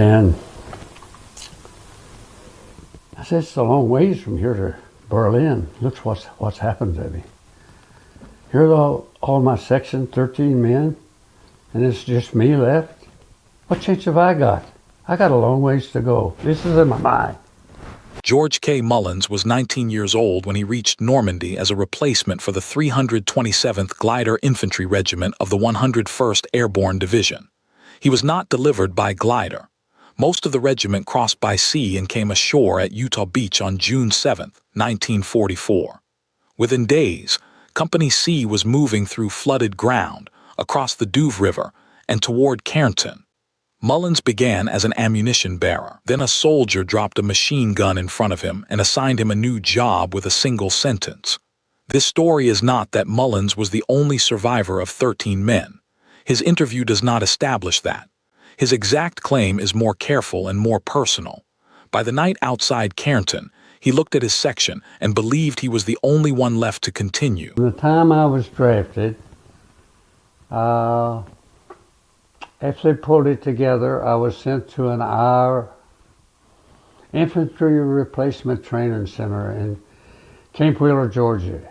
And I said, it's a long ways from here to Berlin. Look what's happened to me. Here's all my section, 13 men, and it's just me left. What chance have I got? I got a long ways to go. This is in my mind. George K. Mullins was 19 years old when he reached Normandy as a replacement for the 327th Glider Infantry Regiment of the 101st Airborne Division. He was not delivered by glider. Most of the regiment crossed by sea and came ashore at Utah Beach on June 7, 1944. Within days, Company C was moving through flooded ground, across the Douve River, and toward Carentan. Mullins began as an ammunition bearer. Then a soldier dropped a machine gun in front of him and assigned him a new job with a single sentence. This story is not that Mullins was the only survivor of 13 men. His interview does not establish that. His exact claim is more careful and more personal. By the night outside Carentan, he looked at his section and believed he was the only one left to continue. From the time I was drafted, after they pulled it together, I was sent to an infantry replacement training center in Camp Wheeler, Georgia,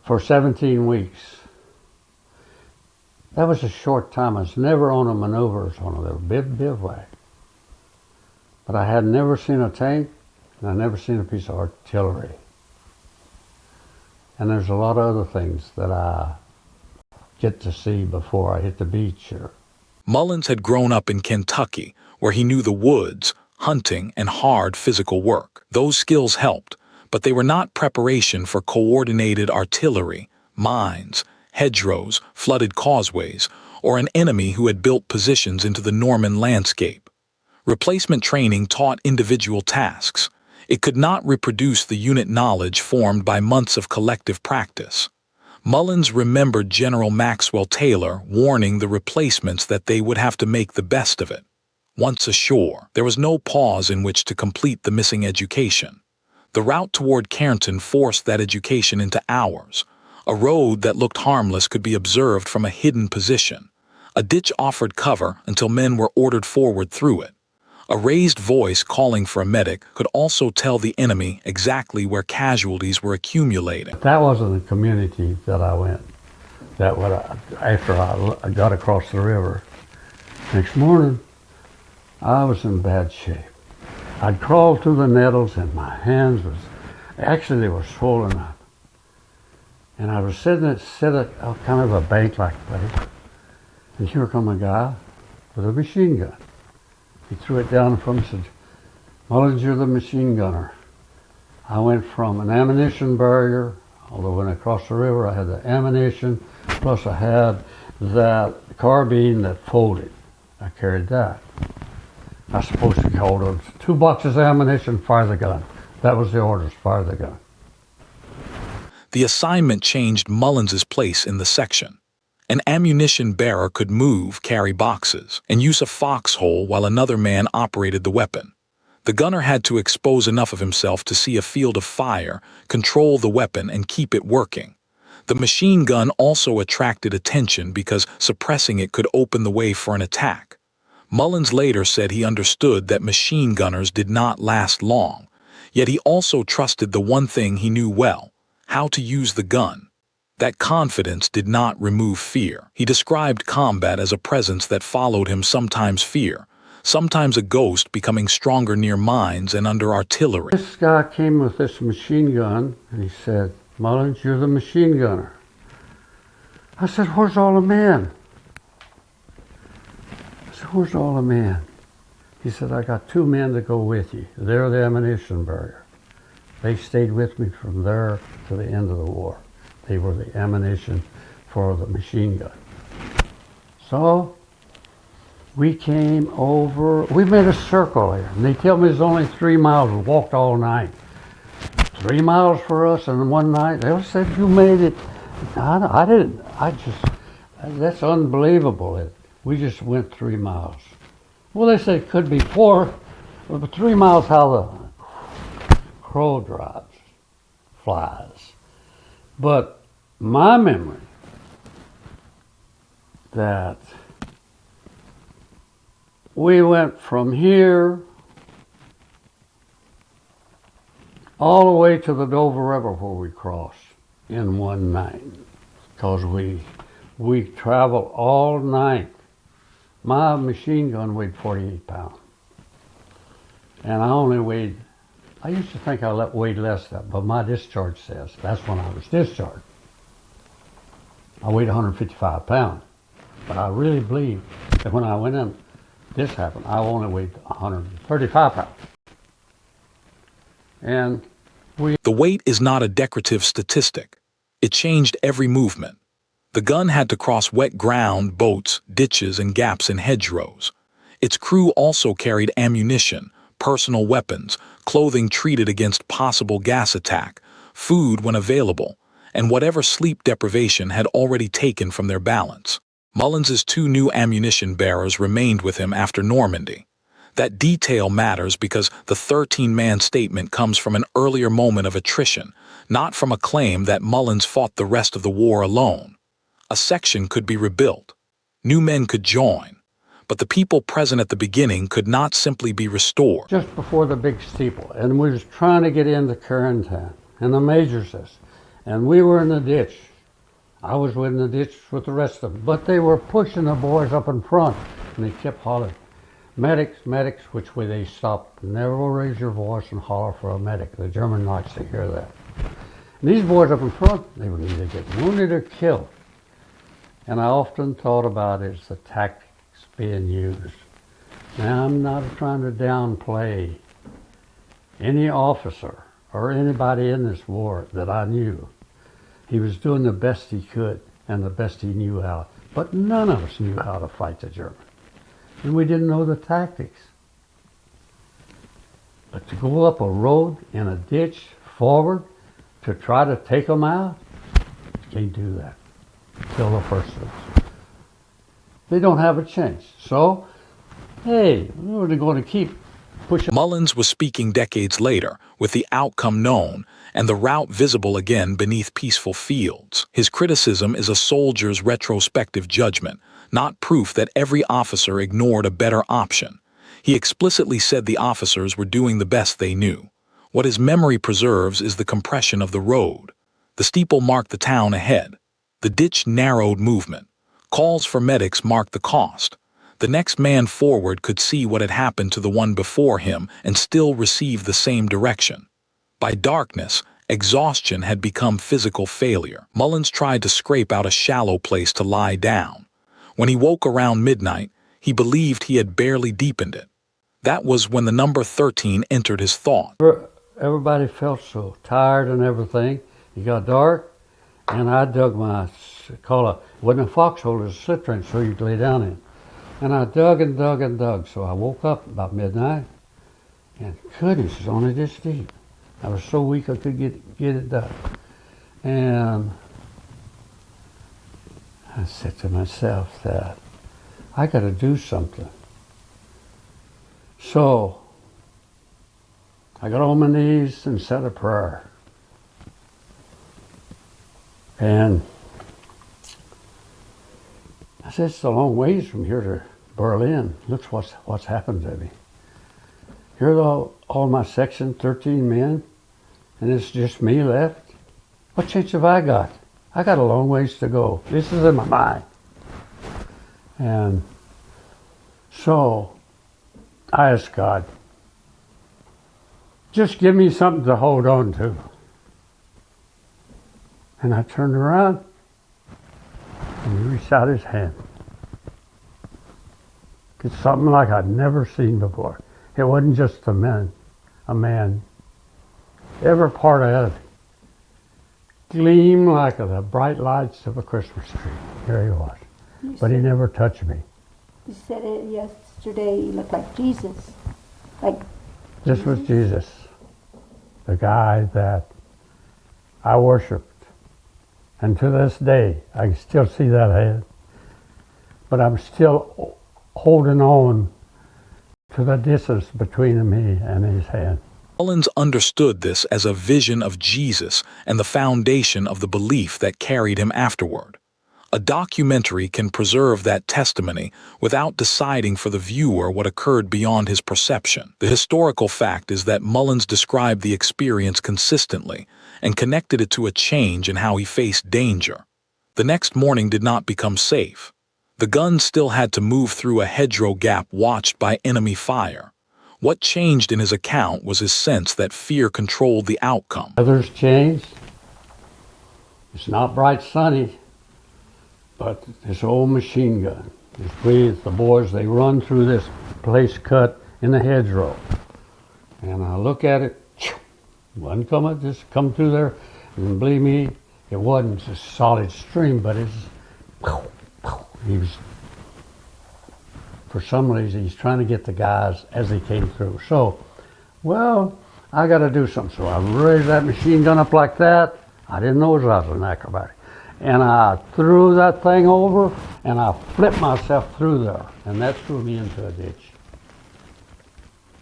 for 17 weeks. That was a short time. I was never on a maneuvers on a bivouac. But I had never seen a tank, and I never seen a piece of artillery. And there's a lot of other things that I get to see before I hit the beach. Mullins had grown up in Kentucky, where he knew the woods, hunting, and hard physical work. Those skills helped, but they were not preparation for coordinated artillery, mines, hedgerows, flooded causeways, or an enemy who had built positions into the Norman landscape. Replacement training taught individual tasks. It could not reproduce the unit knowledge formed by months of collective practice. Mullins remembered General Maxwell Taylor warning the replacements that they would have to make the best of it. Once ashore, there was no pause in which to complete the missing education. The route toward Carentan forced that education into hours. A road that looked harmless could be observed from a hidden position. A ditch offered cover until men were ordered forward through it. A raised voice calling for a medic could also tell the enemy exactly where casualties were accumulating. That wasn't the community that I went. After I got across the river. Next morning, I was in bad shape. I'd crawled through the nettles and my hands they were swollen up. And I was sitting at kind of a bank like place. And here come a guy with a machine gun. He threw it down from me and said, Mullins, you're the machine gunner. I went from an ammunition barrier, although when I crossed the river I had the ammunition, plus I had that carbine that folded. I carried that. I was supposed to hold those 2 boxes of ammunition, fire the gun. That was the orders, fire the gun. The assignment changed Mullins's place in the section. An ammunition bearer could move, carry boxes, and use a foxhole while another man operated the weapon. The gunner had to expose enough of himself to see a field of fire, control the weapon, and keep it working. The machine gun also attracted attention because suppressing it could open the way for an attack. Mullins later said he understood that machine gunners did not last long, yet he also trusted the one thing he knew well: how to use the gun. That confidence did not remove fear. He described combat as a presence that followed him, sometimes fear, sometimes a ghost becoming stronger near mines and under artillery. This guy came with this machine gun and he said, Mullins, you're the machine gunner. I said, where's all the men? I said, where's all the men? He said, I got 2 men to go with you. They're the ammunition barrier. They stayed with me from there to the end of the war. They were the ammunition for the machine gun. So we came over, we made a circle here. And they tell me it's only 3 miles. We walked all night. 3 miles for us in one night. They said, you made it. I didn't. That's unbelievable. We just went 3 miles. Well, they said it could be 4, but 3 miles how the crow flies. But my memory that we went from here all the way to the Dover River where we crossed in one night. Because we traveled all night. My machine gun weighed 48 pounds. And I used to think I weighed less than that, but my discharge says that's when I was discharged. I weighed 155 pounds. But I really believe that when I went in, this happened, I only weighed 135 pounds. And the weight is not a decorative statistic. It changed every movement. The gun had to cross wet ground, boats, ditches, and gaps in hedgerows. Its crew also carried ammunition, personal weapons, clothing treated against possible gas attack, food when available, and whatever sleep deprivation had already taken from their balance. Mullins's 2 new ammunition bearers remained with him after Normandy. That detail matters because the 13-man statement comes from an earlier moment of attrition, not from a claim that Mullins fought the rest of the war alone. A section could be rebuilt. New men could join. But the people present at the beginning could not simply be restored. Just before the big steeple, and we was trying to get into Carentan, and the major says, and we were in the ditch. I was in the ditch with the rest of them, but they were pushing the boys up in front, and they kept hollering, medics, medics, which way they stopped. Never raise your voice and holler for a medic. The German likes to hear that. And these boys up in front, they would either get wounded or killed. And I often thought about it as the tactics being used. Now, I'm not trying to downplay any officer or anybody in this war that I knew. He was doing the best he could and the best he knew how. But none of us knew how to fight the Germans. And we didn't know the tactics. But to go up a road in a ditch forward to try to take them out, you can't do that. Kill the first ones. They don't have a chance. So, hey, we're going to keep pushing. Mullins was speaking decades later, with the outcome known and the route visible again beneath peaceful fields. His criticism is a soldier's retrospective judgment, not proof that every officer ignored a better option. He explicitly said the officers were doing the best they knew. What his memory preserves is the compression of the road. The steeple marked the town ahead. The ditch narrowed movement. Calls for medics marked the cost. The next man forward could see what had happened to the one before him and still receive the same direction. By darkness, exhaustion had become physical failure. Mullins tried to scrape out a shallow place to lie down. When he woke around midnight, he believed he had barely deepened it. That was when the number 13 entered his thought. Everybody felt so tired and everything. It got dark, and I dug wasn't a foxhole, it was a slip trench so you could lay down in. And I dug and dug and dug, so I woke up about midnight, and goodness, it's only this deep. I was so weak I could get it done. And I said to myself that I got to do something. So I got on my knees and said a prayer. And I said, it's a long ways from here to Berlin. Look what's happened to me. Here's all my section, 13 men, and it's just me left. What chance have I got? I got a long ways to go. This is in my mind. And so I asked God, just give me something to hold on to. And I turned around and he reached out his hand. It's something like I'd never seen before. It wasn't just a man. Every part of it gleamed like the bright lights of a Christmas tree. Here he was. But he never touched me. You said it yesterday, you looked like Jesus. This was Jesus, the guy that I worshiped. And to this day, I can still see that hand. But I'm still holding on to the distance between me and his hand. Mullins understood this as a vision of Jesus and the foundation of the belief that carried him afterward. A documentary can preserve that testimony without deciding for the viewer what occurred beyond his perception. The historical fact is that Mullins described the experience consistently and connected it to a change in how he faced danger. The next morning did not become safe. The gun still had to move through a hedgerow gap watched by enemy fire. What changed in his account was his sense that fear controlled the outcome. Weather's changed. It's not bright sunny, but this old machine gun. The boys, they run through this place cut in the hedgerow. And I look at it, one come, just come through there, and believe me, it wasn't a solid stream, but it's, he was, for some reason, he's trying to get the guys as they came through. So, well, I got to do something. So I raised that machine gun up like that. I didn't know I was an acrobat. And I threw that thing over, and I flipped myself through there, and that threw me into a ditch.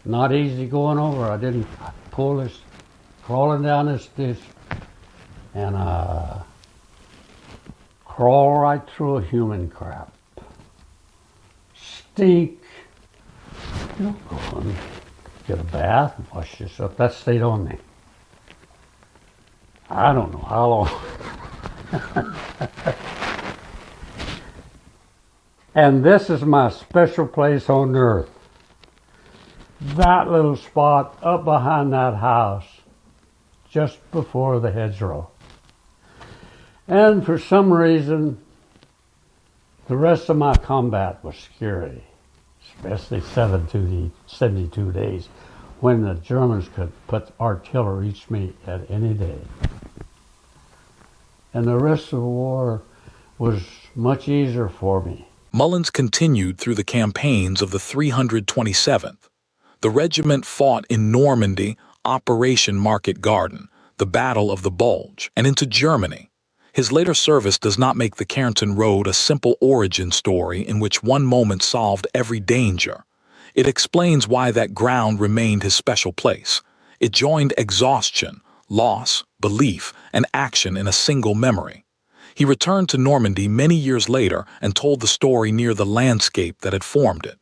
Not easy going over. I pull this, crawling down this ditch, and crawl right through a human crap. Stink. You know, go and get a bath and wash yourself. That stayed on me. I don't know how long. And this is my special place on earth. That little spot up behind that house, just before the hedgerow. And for some reason, the rest of my combat was scary, especially 72 days, when the Germans could put artillery reach me at any day. And the rest of the war was much easier for me. Mullins continued through the campaigns of the 327th. The regiment fought in Normandy, Operation Market Garden, the Battle of the Bulge, and into Germany. His later service does not make the Carentan Road a simple origin story in which one moment solved every danger. It explains why that ground remained his special place. It joined exhaustion, loss, belief, and action in a single memory. He returned to Normandy many years later and told the story near the landscape that had formed it.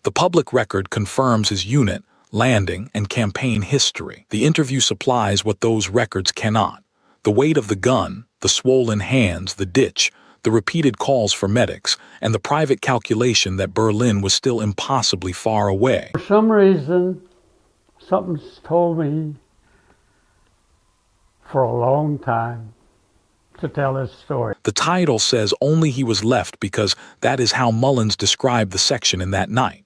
The public record confirms his unit, landing, and campaign history. The interview supplies what those records cannot. The weight of the gun, the swollen hands, the ditch, the repeated calls for medics, and the private calculation that Berlin was still impossibly far away. For some reason, something's told me for a long time to tell this story. The title says only he was left because that is how Mullins described the section in that night.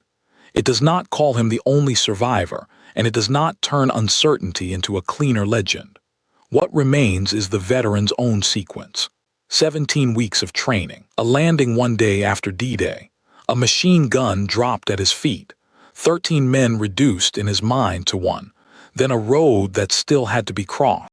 It does not call him the only survivor, and it does not turn uncertainty into a cleaner legend. What remains is the veteran's own sequence. 17 weeks of training, a landing one day after D-Day, a machine gun dropped at his feet, 13 men reduced in his mind to one, then a road that still had to be crossed.